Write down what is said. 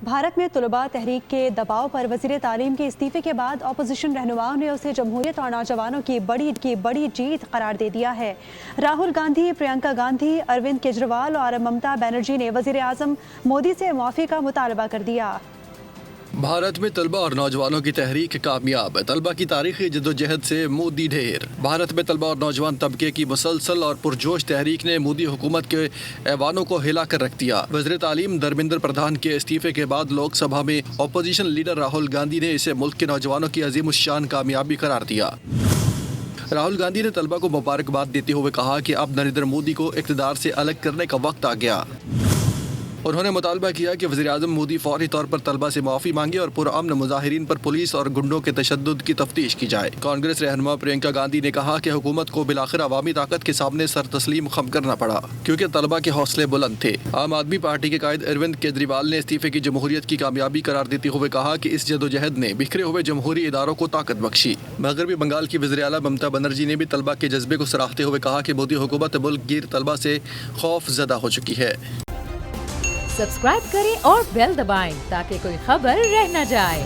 بھارت میں طلباء تحریک کے دباؤ پر وزیر تعلیم کے استعفے کے بعد اپوزیشن رہنماؤں نے اسے جمہوریت اور نوجوانوں کی بڑی جیت قرار دے دیا ہے۔ راہل گاندھی، پرینکا گاندھی، اروند کیجریوال اور ممتا بنرجی نے وزیر اعظم مودی سے معافی کا مطالبہ کر دیا۔ بھارت میں طلبہ اور نوجوانوں کی تحریک کامیاب، طلبہ کی تاریخی جدوجہد سے مودی ڈھیر۔ بھارت میں طلبہ اور نوجوان طبقے کی مسلسل اور پرجوش تحریک نے مودی حکومت کے ایوانوں کو ہلا کر رکھ دیا۔ وزیر تعلیم دھرمیندر پردھان کے استعفے کے بعد لوک سبھا میں اپوزیشن لیڈر راہل گاندھی نے اسے ملک کے نوجوانوں کی عظیم الشان کامیابی قرار دیا۔ راہل گاندھی نے طلبہ کو مبارکباد دیتے ہوئے کہا کہ اب نریندر مودی کو اقتدار سے الگ کرنے کا وقت آ گیا۔ انہوں نے مطالبہ کیا کہ وزیر اعظم مودی فوری طور پر طلبہ سے معافی مانگے اور پرامن مظاہرین پر پولیس اور گنڈوں کے تشدد کی تفتیش کی جائے۔ کانگریس رہنما پرینکا گاندھی نے کہا کہ حکومت کو بالآخر عوامی طاقت کے سامنے سر تسلیم خم کرنا پڑا کیونکہ طلبہ کے حوصلے بلند تھے۔ عام آدمی پارٹی کے قائد اروند کیجریوال نے استعفے کی جمہوریت کی کامیابی قرار دیتے ہوئے کہا کہ اس جدوجہد نے بکھرے ہوئے جمہوری اداروں کو طاقت بخشی۔ مغربی بنگال کی وزیر اعلیٰ ممتا بنرجی نے بھی طلبہ کے جذبے کو سراہتے ہوئے کہا کہ مودی حکومت ملک گیر طلبہ سے خوف زدہ ہو چکی ہے۔ سبسکرائب کریں اور بیل دبائیں تاکہ کوئی خبر رہ نہ جائے۔